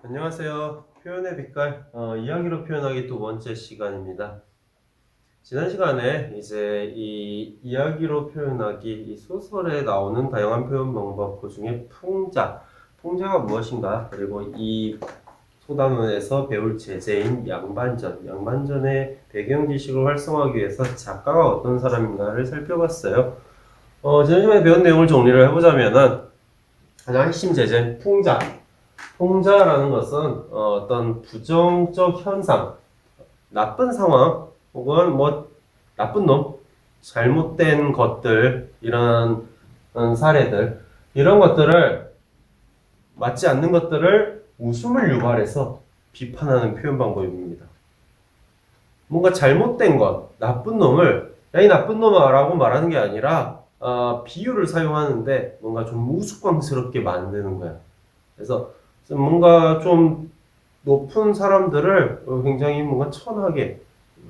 안녕하세요. 표현의 빛깔, 이야기로 표현하기 두 번째 시간입니다. 지난 시간에 이제 이 이야기로 표현하기, 이 소설에 나오는 다양한 표현 방법, 그 중에 풍자가 무엇인가, 그리고 이 소단원에서 배울 제재인 양반전의 배경 지식을 활성화하기 위해서 작가가 어떤 사람인가를 살펴봤어요. 지난 시간에 배운 내용을 정리를 해보자면은, 가장 핵심 제재인 풍자라는 것은 어떤 부정적 현상, 나쁜 상황, 혹은 뭐 나쁜 놈, 잘못된 것들, 이런 사례들, 이런 것들을 맞지 않는 것들을 웃음을 유발해서 비판하는 표현 방법입니다. 뭔가 잘못된 것, 나쁜 놈을 야, 이 나쁜 놈아 라고 말하는 게 아니라 비유를 사용하는데 뭔가 좀 우스꽝스럽게 만드는 거야. 그래서 뭔가 좀 높은 사람들을 굉장히 뭔가 천하게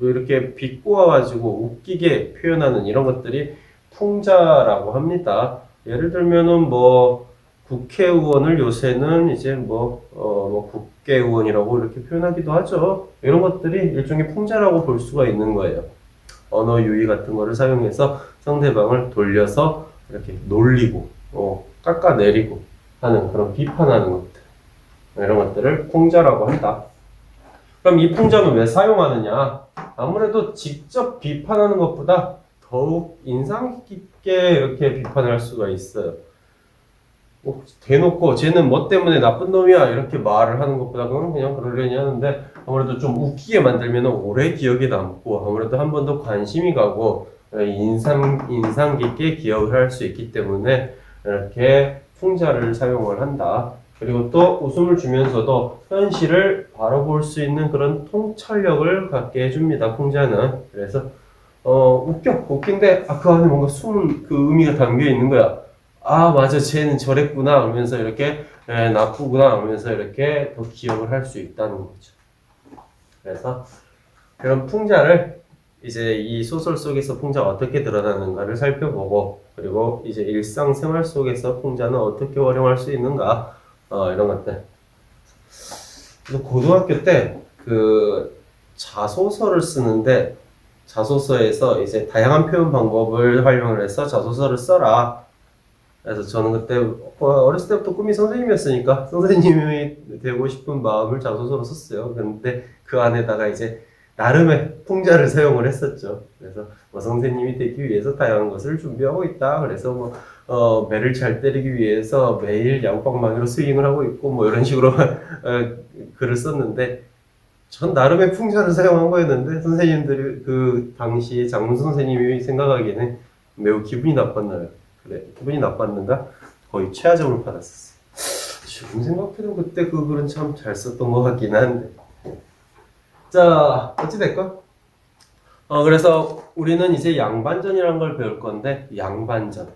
이렇게 비꼬아가지고 웃기게 표현하는 이런 것들이 풍자라고 합니다. 예를 들면은 뭐 국회의원을 요새는 이제 뭐 국회의원이라고 이렇게 표현하기도 하죠. 이런 것들이 일종의 풍자라고 볼 수가 있는 거예요. 언어 유희 같은 거를 사용해서 상대방을 돌려서 이렇게 놀리고 깎아내리고 하는 그런 비판하는 것들, 이런 것들을 풍자라고 한다. 그럼 이 풍자는 왜 사용하느냐? 아무래도 직접 비판하는 것보다 더욱 인상 깊게 이렇게 비판을 할 수가 있어요. 대놓고 쟤는 뭐 때문에 나쁜 놈이야 이렇게 말을 하는 것보다 그냥 그러려니 하는데, 아무래도 좀 웃기게 만들면 오래 기억에 남고 아무래도 한 번 더 관심이 가고 인상 깊게 기억을 할 수 있기 때문에 이렇게 풍자를 사용을 한다. 그리고 또 웃음을 주면서도 현실을 바라볼 수 있는 그런 통찰력을 갖게 해줍니다. 풍자는. 그래서 웃긴데 그 안에 뭔가 숨은 그 의미가 담겨 있는 거야. 아, 맞아, 쟤는 저랬구나 하면서 이렇게 나쁘구나 하면서 이렇게 더 기억을 할 수 있다는 거죠. 그래서 그런 풍자를 이제 이 소설 속에서 풍자가 어떻게 드러나는가를 살펴보고, 그리고 이제 일상생활 속에서 풍자는 어떻게 활용할 수 있는가, 이런 것들. 그래서 고등학교 때 그 자소서를 쓰는데, 자소서에서 이제 다양한 표현 방법을 활용을 해서 자소서를 써라. 그래서 저는 그때 어렸을 때부터 꿈이 선생님이었으니까 선생님이 되고 싶은 마음을 자소서로 썼어요. 근데 그 안에다가 이제 나름의 풍자를 사용을 했었죠. 그래서 뭐 선생님이 되기 위해서 다양한 것을 준비하고 있다. 그래서 배를 잘 때리기 위해서 매일 야구방망이로 스윙을 하고 있고 뭐 이런 식으로 글을 썼는데, 전 나름의 풍자를 사용한 거였는데 선생님들이 그 당시 장문 선생님이 생각하기에는 매우 기분이 나빴나요? 그래, 기분이 나빴는가? 거의 최하점을 받았었어. 지금 생각해도 그때 그 글은 참 잘 썼던 것 같긴 한데. 자, 어찌됐건. 그래서 우리는 이제 양반전이라는 걸 배울 건데, 양반전.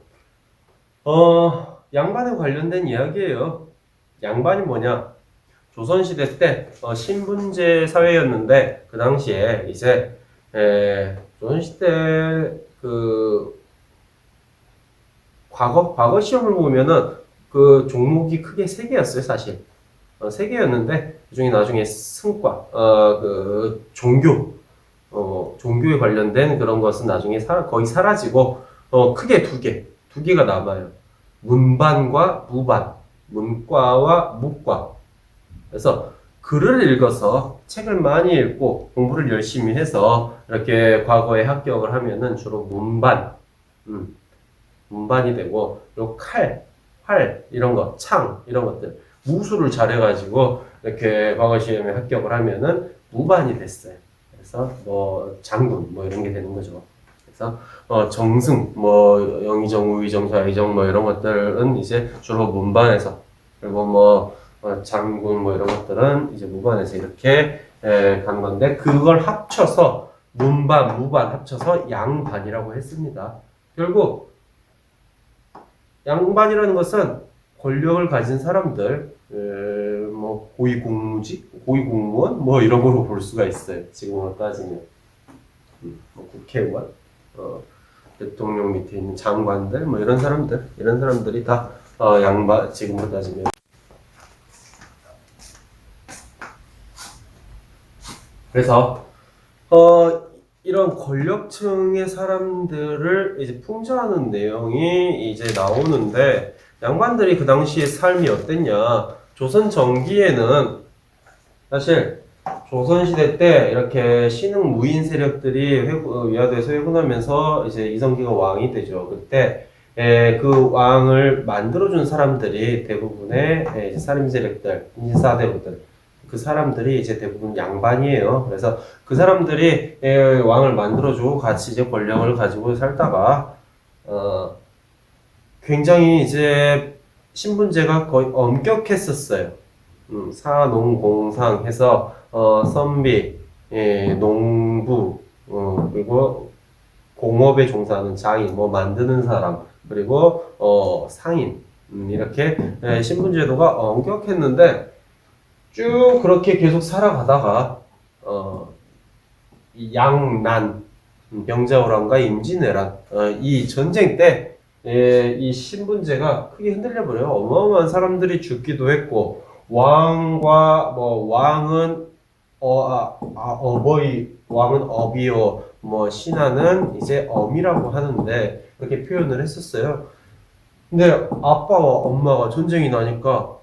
양반에 관련된 이야기예요. 양반이 뭐냐? 조선시대 때 신분제 사회였는데, 그 당시에 이제 조선시대 그 과거 시험을 보면은 그 종목이 크게 세 개였어요, 사실. 세 개였는데, 그 중에 나중에 승과, 그 종교에 관련된 그런 것은 나중에 거의 사라지고, 크게 두 개가 남아요. 문반과 무반, 문과와 무과. 그래서 글을 읽어서 책을 많이 읽고 공부를 열심히 해서 이렇게 과거에 합격을 하면은 주로 문반이 되고, 그리고 활, 이런 거, 창, 이런 것들, 무술을 잘해가지고, 이렇게 과거 시험에 합격을 하면은 무반이 됐어요. 그래서, 장군, 이런 게 되는 거죠. 그래서, 정승, 영의정, 우의정, 좌의정, 이런 것들은 이제 주로 문반에서, 그리고 장군, 이런 것들은 이제 무반에서 이렇게, 가는 건데, 그걸 합쳐서, 문반, 무반 합쳐서 양반이라고 했습니다. 결국, 양반이라는 것은 권력을 가진 사람들, 고위공무원, 이런 거로 볼 수가 있어요. 지금으로 따지면. 국회의원, 대통령 밑에 있는 장관들, 이런 사람들이 다, 지금으로 따지면. 그래서 이런 권력층의 사람들을 이제 풍자하는 내용이 이제 나오는데, 양반들이 그 당시에 삶이 어땠냐? 조선 전기에는 사실 조선시대 때 이렇게 신흥 무인 세력들이 위화도에서 회군하면서 이제 이성기가 왕이 되죠. 그때 그 왕을 만들어준 사람들이 대부분의 이제 살인 세력들, 인사대부들, 그 사람들이 이제 대부분 양반이에요. 그래서 그 사람들이 왕을 만들어주고 같이 이제 권력을 가지고 살다가 굉장히 이제 신분제가 거의 엄격했었어요. 사농공상 해서 선비, 농부, 그리고 공업에 종사하는 장인, 뭐 만드는 사람, 그리고 상인, 이렇게 신분제도가 엄격했는데 쭉 그렇게 계속 살아가다가 이 양난, 병자호란과 임진왜란, 이 전쟁 때 이 신분제가 크게 흔들려 버려요. 어마어마한 사람들이 죽기도 했고, 왕과 뭐 왕은 어버이, 왕은 어비요, 뭐 신하는 이제 엄이라고 하는데 그렇게 표현을 했었어요. 근데 아빠와 엄마가 전쟁이 나니까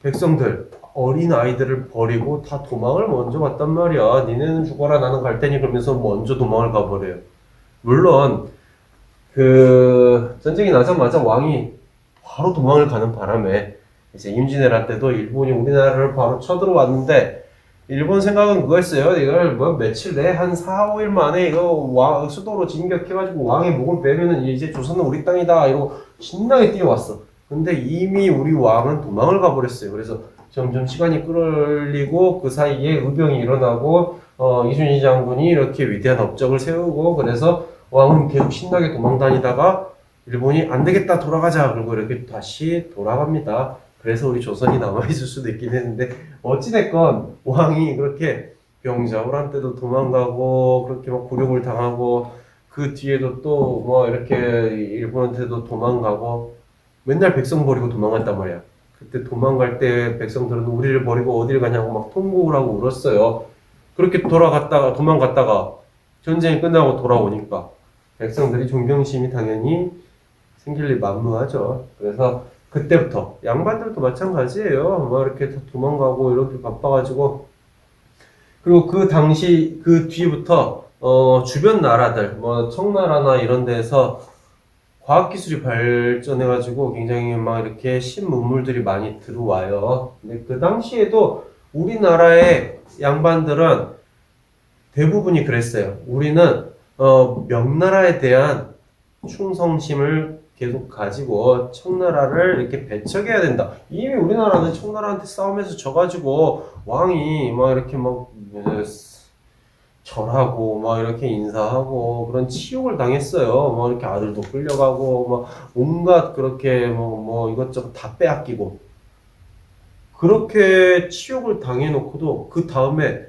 백성들, 어린 아이들을 버리고 다 도망을 먼저 갔단 말이야. 니네는 죽어라, 나는 갈 테니, 그러면서 먼저 도망을 가버려요. 물론 그 전쟁이 나자마자 왕이 바로 도망을 가는 바람에 이제 임진왜란 때도 일본이 우리나라를 바로 쳐들어왔는데, 일본 생각은 그거였어요. 이걸 뭐 며칠 내에 한 4, 5일 만에 이거 수도로 진격해가지고 왕의 목을 베면은 이제 조선은 우리 땅이다 이러고 신나게 뛰어왔어. 근데 이미 우리 왕은 도망을 가버렸어요. 그래서 점점 시간이 끌리고 그 사이에 의병이 일어나고 이순신 장군이 이렇게 위대한 업적을 세우고, 그래서 왕은 계속 신나게 도망 다니다가 일본이 안 되겠다 돌아가자 그리고 이렇게 다시 돌아갑니다. 그래서 우리 조선이 남아있을 수도 있긴 했는데, 어찌됐건 왕이 그렇게 병자호란 때도 도망가고 그렇게 막 굴욕을 당하고 그 뒤에도 또 뭐 이렇게 일본한테도 도망가고 맨날 백성 버리고 도망갔단 말이야. 그때 도망갈 때 백성들은 우리를 버리고 어딜 가냐고 막 통곡을 하고 울었어요. 그렇게 도망갔다가 전쟁이 끝나고 돌아오니까 백성들이 존경심이 당연히 생길 일 만무하죠. 그래서 그때부터 양반들도 마찬가지예요. 뭐 이렇게 다 도망가고 이렇게 바빠가지고, 그리고 그 당시 그 뒤부터 주변 나라들 뭐 청나라나 이런 데서 과학기술이 발전해가지고 굉장히 막 이렇게 신문물들이 많이 들어와요. 근데 그 당시에도 우리나라의 양반들은 대부분이 그랬어요. 우리는 명나라에 대한 충성심을 계속 가지고 청나라를 이렇게 배척해야 된다. 이미 우리나라는 청나라한테 싸움에서 져가지고 왕이 막 이렇게 막 절하고 막 이렇게 인사하고 그런 치욕을 당했어요. 막 이렇게 아들도 끌려가고 막 온갖 그렇게 뭐 이것저것 다 빼앗기고 그렇게 치욕을 당해놓고도 그 다음에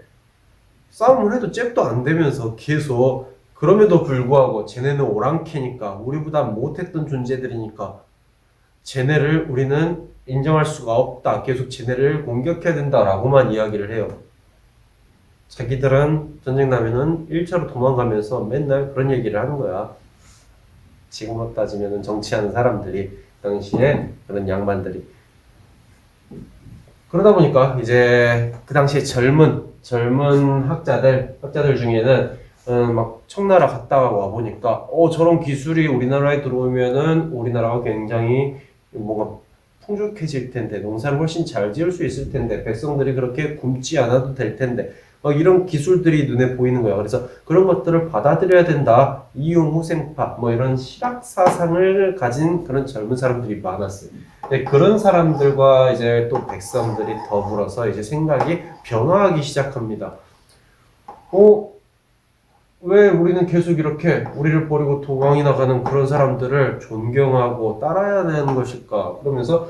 싸움을 해도 잽도 안 되면서 계속, 그럼에도 불구하고 쟤네는 오랑캐니까 우리보다 못했던 존재들이니까 쟤네를 우리는 인정할 수가 없다. 계속 쟤네를 공격해야 된다라고만 이야기를 해요. 자기들은 전쟁 나면은 1차로 도망가면서 맨날 그런 얘기를 하는 거야. 지금으로 따지면은 정치하는 사람들이, 당시에 그런 양반들이. 그러다 보니까 이제 그 당시에 젊은 학자들 중에는 막 청나라 갔다가 와 보니까 저런 기술이 우리나라에 들어오면은 우리나라가 굉장히 뭔가 풍족해질 텐데, 농사를 훨씬 잘 지을 수 있을 텐데, 백성들이 그렇게 굶지 않아도 될 텐데, 이런 기술들이 눈에 보이는 거야. 그래서 그런 것들을 받아들여야 된다. 이용후생파 뭐 이런 실학 사상을 가진 그런 젊은 사람들이 많았어요. 근데 그런 사람들과 이제 또 백성들이 더불어서 이제 생각이 변화하기 시작합니다. 왜 우리는 계속 이렇게 우리를 버리고 도망이 나가는 그런 사람들을 존경하고 따라야 되는 것일까? 그러면서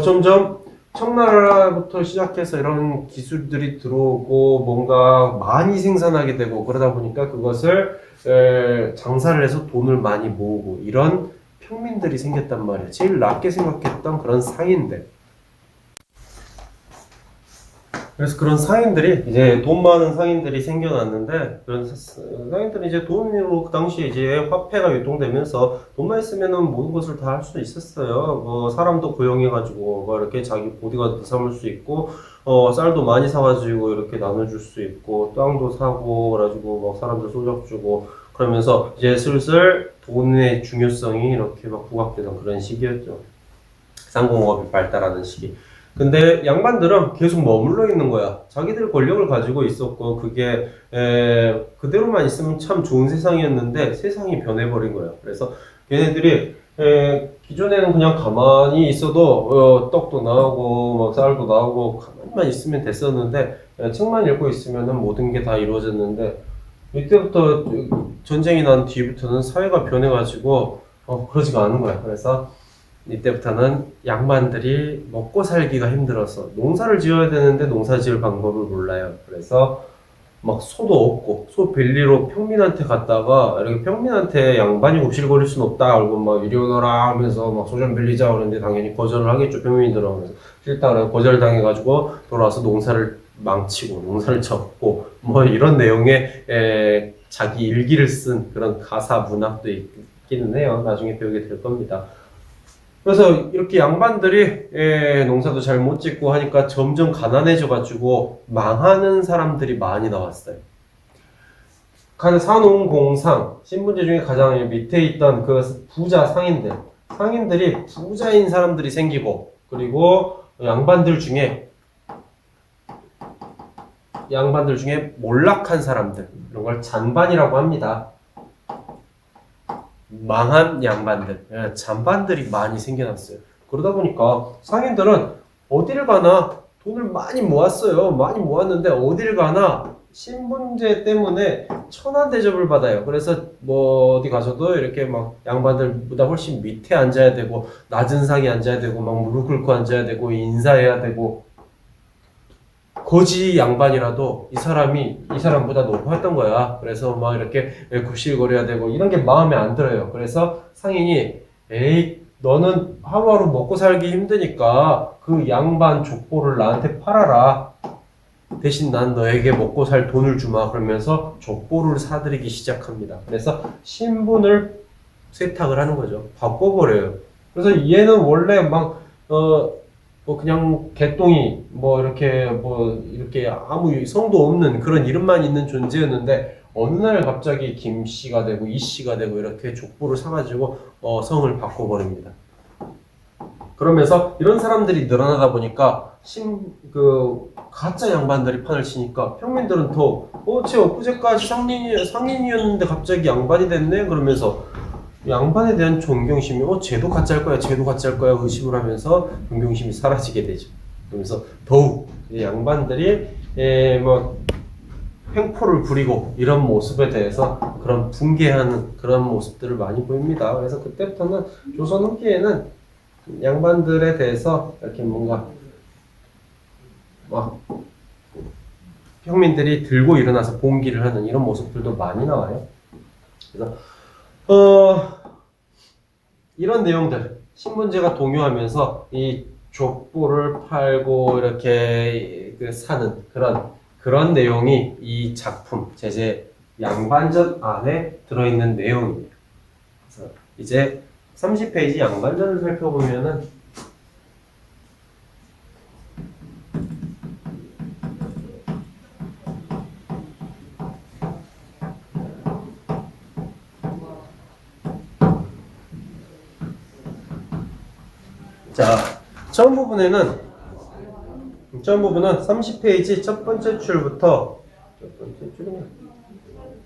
점점 청나라부터 시작해서 이런 기술들이 들어오고 뭔가 많이 생산하게 되고, 그러다 보니까 그것을 장사를 해서 돈을 많이 모으고 이런 평민들이 생겼단 말이에요. 제일 낮게 생각했던 그런 상인들. 그래서 그런 상인들이 이제 돈 많은 상인들이 생겨났는데 그런 상인들이 이제 돈으로 그 당시에 이제 화폐가 유통되면서 돈만 있으면은 모든 것을 다 할 수 있었어요. 뭐 사람도 고용해가지고 뭐 이렇게 자기 보디가드 삼을 수 있고 쌀도 많이 사가지고 이렇게 나눠줄 수 있고 땅도 사고 그래가지고 막 사람들 소작 주고 그러면서 이제 슬슬 돈의 중요성이 이렇게 막 부각되던 그런 시기였죠. 상공업이 발달하는 시기. 근데 양반들은 계속 머물러 있는 거야. 자기들 권력을 가지고 있었고 그게 그대로만 있으면 참 좋은 세상이었는데 세상이 변해버린 거야. 그래서 걔네들이 기존에는 그냥 가만히 있어도 떡도 나오고 막 쌀도 나오고 가만히만 있으면 됐었는데 책만 읽고 있으면은 모든 게 다 이루어졌는데 이때부터 전쟁이 난 뒤부터는 사회가 변해가지고 그러지가 않은 거야. 그래서 이때부터는 양반들이 먹고 살기가 힘들어서 농사를 지어야 되는데 농사 지을 방법을 몰라요. 그래서 막 소도 없고 소 빌리러 평민한테 갔다가 이렇게 평민한테 양반이 굽실거릴 순 없다 그러고 막 이리 오너라 하면서 막 소 좀 빌리자 그러는데 당연히 거절을 하겠죠. 평민들은. 그래서 싫다 그래 거절당해가지고 돌아와서 농사를 망치고 농사를 접고 뭐 이런 내용의 자기 일기를 쓴 그런 가사 문학도 있기는 해요. 나중에 배우게 될 겁니다. 그래서 이렇게 양반들이 농사도 잘 못 짓고 하니까 점점 가난해져 가지고 망하는 사람들이 많이 나왔어요. 산웅공상 신분제 중에 가장 밑에 있던 그 부자 상인들이 부자인 사람들이 생기고 그리고 양반들 중에 몰락한 사람들 이런 걸 잔반이라고 합니다. 망한 양반들, 잔반들이 많이 생겨났어요. 그러다 보니까 상인들은 어딜 가나 돈을 많이 모았어요. 많이 모았는데 어딜 가나 신분제 때문에 천한 대접을 받아요. 그래서 뭐 어디 가서도 이렇게 막 양반들보다 훨씬 밑에 앉아야 되고 낮은 상에 앉아야 되고 막 무릎 꿇고 앉아야 되고 인사해야 되고 거지 양반이라도 이 사람보다 높았던 거야. 그래서 막 이렇게 굽실거려야 되고 이런 게 마음에 안 들어요. 그래서 상인이 에이 너는 하루하루 먹고 살기 힘드니까 그 양반 족보를 나한테 팔아라. 대신 난 너에게 먹고 살 돈을 주마. 그러면서 족보를 사들이기 시작합니다. 그래서 신분을 세탁을 하는 거죠. 바꿔버려요. 그래서 얘는 원래 뭐 그냥 개똥이 이렇게 아무 성도 없는 그런 이름만 있는 존재였는데 어느 날 갑자기 김 씨가 되고 이 씨가 되고 이렇게 족보를 사가지고 성을 바꿔버립니다. 그러면서 이런 사람들이 늘어나다 보니까 가짜 양반들이 판을 치니까 평민들은 쟤 엊그제까지 상인이었는데 갑자기 양반이 됐네 그러면서 양반에 대한 존경심이 쟤도 가짜일 거야 의심을 하면서 존경심이 사라지게 되죠. 그러면서 더욱 양반들이 횡포를 부리고 이런 모습에 대해서 그런 붕괴하는 그런 모습들을 많이 보입니다. 그래서 그때부터는 조선 후기에는 양반들에 대해서 이렇게 뭔가 막 평민들이 들고 일어나서 봉기를 하는 이런 모습들도 많이 나와요. 그래서 이런 내용들 신분제가 동요하면서 이 족보를 팔고 이렇게 사는 그런 내용이 이 작품 제제 양반전 안에 들어있는 내용이에요. 그래서 이제 30페이지 양반전을 살펴보면은 자, 처음 부분은 30페이지 첫 번째 줄부터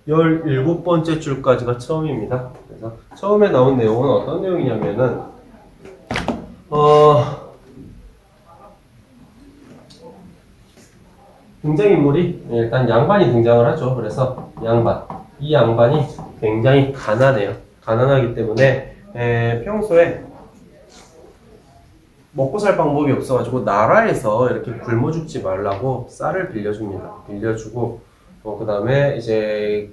17번째 줄까지가 처음입니다. 그래서 처음에 나온 내용은 어떤 내용이냐면은 등장인물이 일단 양반이 등장을 하죠. 그래서 이 양반이 굉장히 가난해요. 가난하기 때문에 평소에 먹고 살 방법이 없어가지고 나라에서 이렇게 굶어 죽지 말라고 쌀을 빌려줍니다. 빌려주고 그 다음에 이제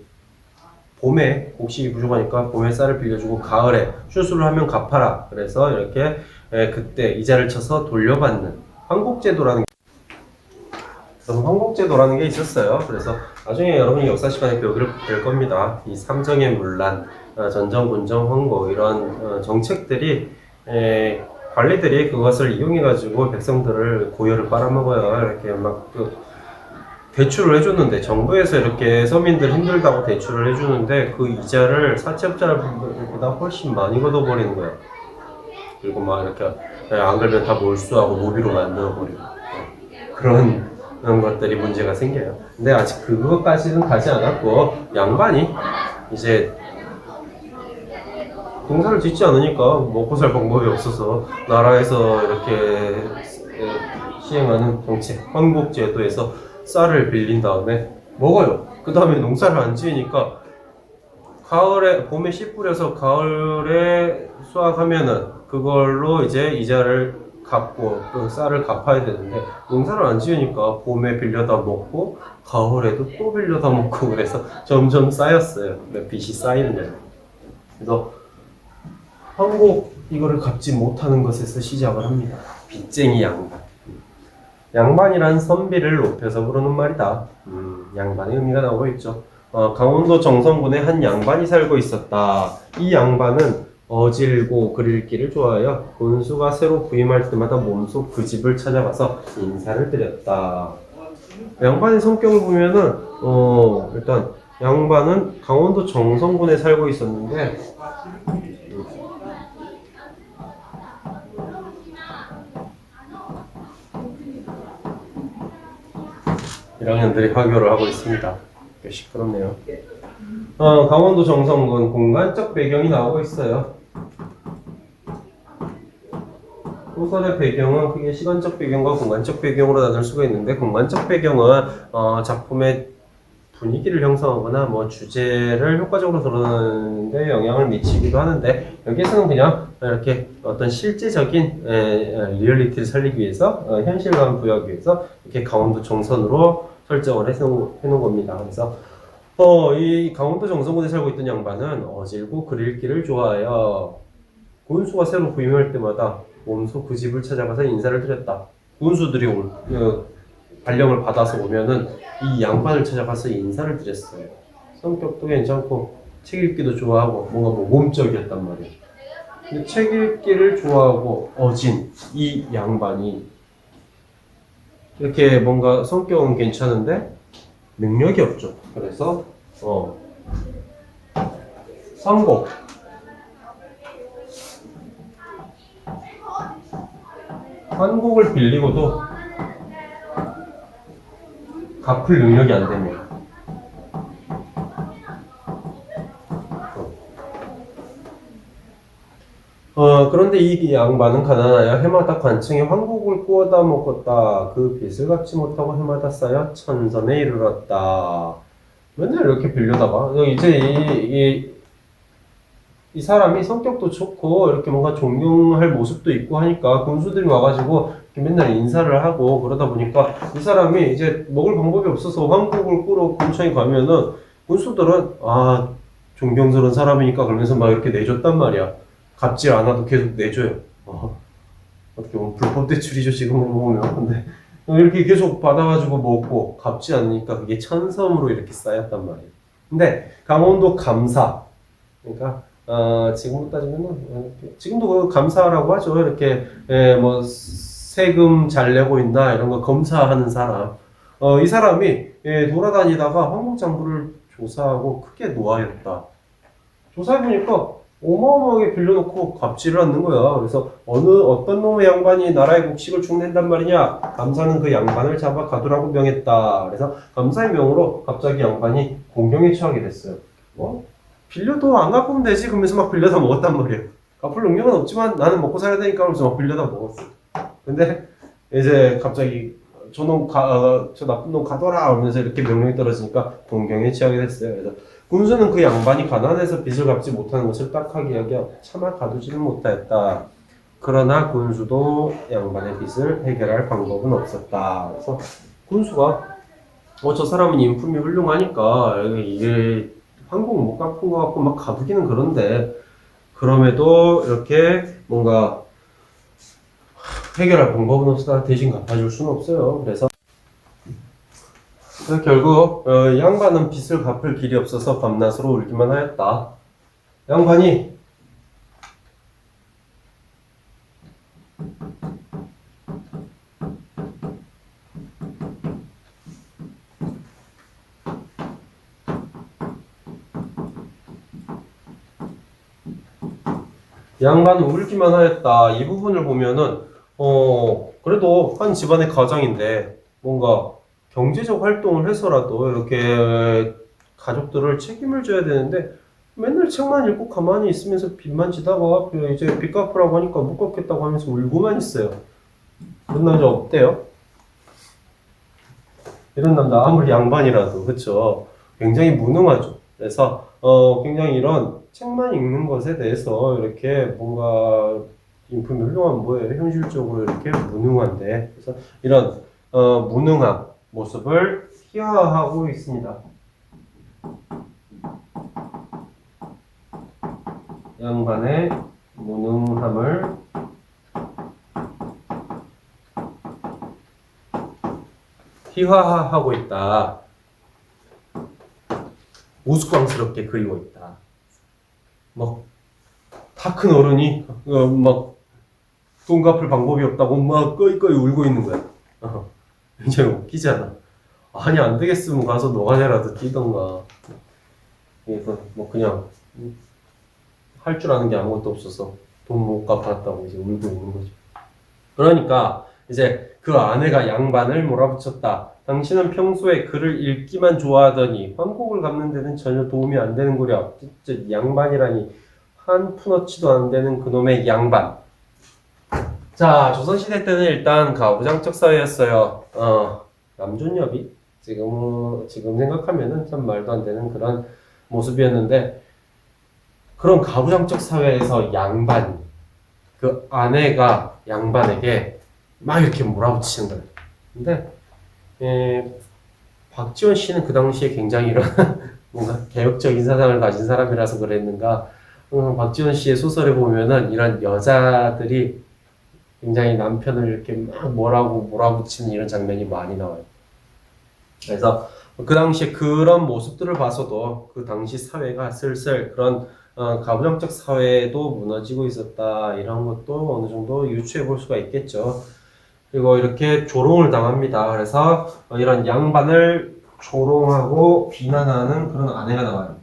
봄에 곡식이 부족하니까 봄에 쌀을 빌려주고 가을에 추수를 하면 갚아라. 그래서 이렇게 그때 이자를 쳐서 돌려받는 황곡제도라는 그래서 황곡제도라는 게 있었어요. 그래서 나중에 여러분이 역사 시간에 배우게 될 겁니다. 이 삼정의 문란, 전정, 군정, 황곡 이런 정책들이 관리들이 그것을 이용해가지고 백성들을 고열을 빨아먹어요. 이렇게 막 대출을 해줬는데 정부에서 이렇게 서민들 힘들다고 대출을 해주는데 그 이자를 사채업자들보다 훨씬 많이 걷어버리는 거야. 그리고 막 이렇게 안 그러면 다 몰수하고 노비로 만들어버리고 그런 것들이 문제가 생겨요. 근데 아직 그것까지는 가지 않았고 양반이 이제 농사를 짓지 않으니까 먹고 살 방법이 없어서 나라에서 이렇게 시행하는 정책 황곡제도에서 쌀을 빌린 다음에 먹어요. 그 다음에 농사를 안 지으니까 가을에 봄에 씨 뿌려서 가을에 수확하면은 그걸로 이제 이자를 갚고 그 쌀을 갚아야 되는데 농사를 안 지으니까 봄에 빌려다 먹고 가을에도 또 빌려다 먹고 그래서 점점 쌓였어요. 빚이 쌓이는 거예요. 그래서 황곡 이거를 갚지 못하는 것에서 시작을 합니다. 빚쟁이 양반. 양반이란 선비를 높여서 부르는 말이다. 양반의 의미가 나오고 있죠. 강원도 정선군에 한 양반이 살고 있었다. 이 양반은 어질고 그릴기를 좋아하여 군수가 새로 부임할 때마다 몸소 그 집을 찾아가서 인사를 드렸다. 양반의 성격을 보면은 일단 양반은 강원도 정선군에 살고 있었는데 1학년들이 화교를 하고 있습니다. 꽤 시끄럽네요. 강원도 정선군 공간적 배경이 나오고 있어요. 소설의 배경은 크게 시간적 배경과 공간적 배경으로 나눌 수가 있는데 공간적 배경은 작품의 분위기를 형성하거나 뭐 주제를 효과적으로 드러내는 데 영향을 미치기도 하는데 여기에서는 그냥 이렇게 어떤 실제적인 리얼리티를 살리기 위해서 현실감 부여하기 위해서 이렇게 강원도 정선으로 설정을 해놓은 겁니다. 그래서 이 강원도 정선군에 살고 있던 양반은 어질고 그릴기를 좋아하여 군수가 새로 부임할 때마다 몸소 그 집을 찾아가서 인사를 드렸다. 군수들이 발령을 받아서 오면은 이 양반을 찾아가서 인사를 드렸어요. 성격도 괜찮고 책 읽기도 좋아하고 뭔가 모범적이었단 말이에요. 근데 책 읽기를 좋아하고 어진 이 양반이 이렇게 뭔가 성격은 괜찮은데 능력이 없죠. 그래서 선곡 한국을 빌리고도 갚을 능력이 안 됩니다. 그런데 이 양반은 가난하여 해마다 관청에 황국을 구워다 먹었다. 그 빚을 갚지 못하고 해마다 쌓여 천섬에 이르렀다. 맨날 이렇게 빌려다가 이제 이 사람이 성격도 좋고 이렇게 뭔가 존경할 모습도 있고 하니까 군수들이 와가지고 이렇게 맨날 인사를 하고 그러다 보니까 이 사람이 이제 먹을 방법이 없어서 황국을 꾸러 군청에 가면은 군수들은 존경스러운 사람이니까 그러면서 막 이렇게 내줬단 말이야. 갚질 않아도 계속 내줘요. 어떻게 보면 불법 대출이죠 지금 보면. 근데 이렇게 계속 받아가지고 먹고 갚지 않으니까 그게 천섬으로 이렇게 쌓였단 말이에요. 근데 강원도 감사, 그러니까 지금도 따지면은 지금도 그 감사라고 하죠. 이렇게 뭐 세금 잘 내고 있나 이런 거 검사하는 사람. 이 사람이 돌아다니다가 황공장부를 조사하고 크게 노하였다. 조사해보니까 어마어마하게 빌려놓고 갚지를 않는 거야. 그래서 어떤 놈의 양반이 나라의 곡식을 축낸단 말이냐. 감사는 그 양반을 잡아 가두라고 명했다. 그래서 감사의 명으로 갑자기 양반이 공경에 처하게 됐어요. 빌려도 안 갚으면 되지. 그러면서 막 빌려다 먹었단 말이에요. 갚을 능력은 없지만 나는 먹고 살아야 되니까 그러면서 막 빌려다 먹었어. 근데 이제 갑자기 저 나쁜 놈 가둬라 하면서 이렇게 명령이 떨어지니까 공경에 처하게 됐어요. 그래서 군수는 그 양반이 가난해서 빚을 갚지 못하는 것을 딱하게 여겨 차마 가두지를 못하였다. 그러나 군수도 양반의 빚을 해결할 방법은 없었다. 그래서 군수가 저 사람은 인품이 훌륭하니까 이게 황공 못 갚은 것 같고 막 가두기는 그런데 그럼에도 이렇게 뭔가 해결할 방법은 없으나 대신 갚아줄 수는 없어요. 그래서 그래서 결국 양반은 빚을 갚을 길이 없어서 밤낮으로 울기만 하였다. 양반이 양반은 울기만 하였다. 이 부분을 보면은 그래도 한 집안의 가장인데 뭔가 경제적 활동을 해서라도 이렇게 가족들을 책임을 져야 되는데 맨날 책만 읽고 가만히 있으면서 빚만 지다가 이제 빚 갚으라고 하니까 못 갚겠다고 하면서 울고만 있어요. 그런 남자 없대요? 이런 남자 아무리 양반이라도 그쵸? 굉장히 무능하죠. 그래서 굉장히 이런 책만 읽는 것에 대해서 이렇게 뭔가 인품이 훌륭한 뭐예요? 현실적으로 이렇게 무능한데 그래서 이런 무능한 모습을 희화화하고 있습니다. 양반의 무능함을 희화화하고 있다. 우스꽝스럽게 그리고 있다. 막 다 큰 어른이 막 돈 갚을 방법이 없다고 막 꺼이꺼이 울고 있는 거야. 굉장히 웃기잖아. 아니 안 되겠으면 가서 노가다라도 뛰던가. 그래서 뭐 그냥 할 줄 아는 게 아무것도 없어서 돈 못 갚았다고 이제 울고 있는 거죠. 그러니까 이제 그 아내가 양반을 몰아붙였다. 당신은 평소에 글을 읽기만 좋아하더니 황곡을 갚는 데는 전혀 도움이 안 되는 거랴. 진짜 양반이라니 한 푼어치도 안 되는 그놈의 양반. 자, 조선시대 때는 일단 가부장적 사회였어요. 남존여비? 지금 생각하면은 참 말도 안 되는 그런 모습이었는데, 그런 가부장적 사회에서 양반, 그 아내가 양반에게 막 이렇게 몰아붙이는 거예요. 근데, 박지원 씨는 그 당시에 굉장히 이런 뭔가 개혁적인 사상을 가진 사람이라서 그랬는가, 박지원 씨의 소설에 보면은 이런 여자들이 굉장히 남편을 이렇게 막 뭐라고 몰아붙이는 이런 장면이 많이 나와요. 그래서 그 당시에 그런 모습들을 봐서도 그 당시 사회가 슬슬 그런 가부장적 사회도 무너지고 있었다. 이런 것도 어느 정도 유추해 볼 수가 있겠죠. 그리고 이렇게 조롱을 당합니다. 그래서 이런 양반을 조롱하고 비난하는 그런 아내가 나와요.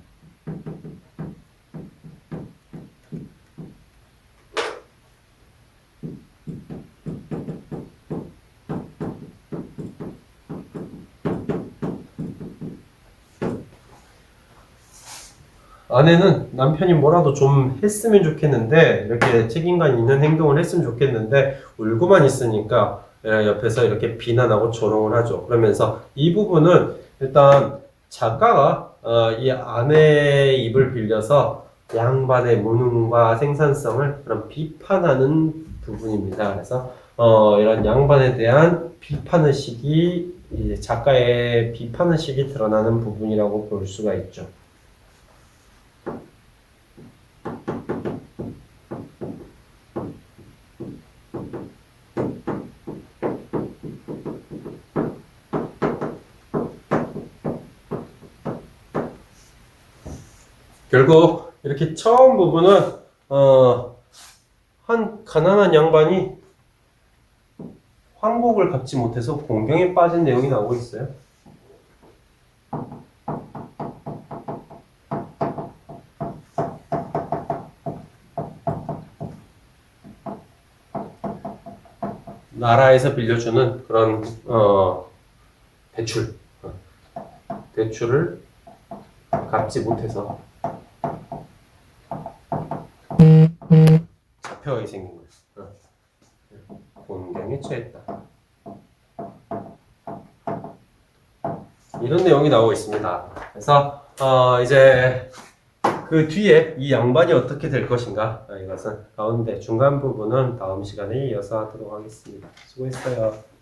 아내는 남편이 뭐라도 좀 했으면 좋겠는데 이렇게 책임감 있는 행동을 했으면 좋겠는데 울고만 있으니까 옆에서 이렇게 비난하고 조롱을 하죠. 그러면서 이 부분은 일단 작가가 이 아내의 입을 빌려서 양반의 무능과 생산성을 그런 비판하는 부분입니다. 그래서 이런 양반에 대한 비판의식이 이제 작가의 비판의식이 드러나는 부분이라고 볼 수가 있죠. 결국 이렇게 처음 부분은 한 가난한 양반이 황복을 갚지 못해서 공경에 빠진 내용이 나오고 있어요. 나라에서 빌려주는 그런 대출을 갚지 못해서 잡혀가게 생긴 거예요. 곤경에 처했다. 이런 내용이 나오고 있습니다. 그래서 이제 그 뒤에 이 양반이 어떻게 될 것인가, 이것은 가운데 중간 부분은 다음 시간에 이어서 하도록 하겠습니다. 수고했어요.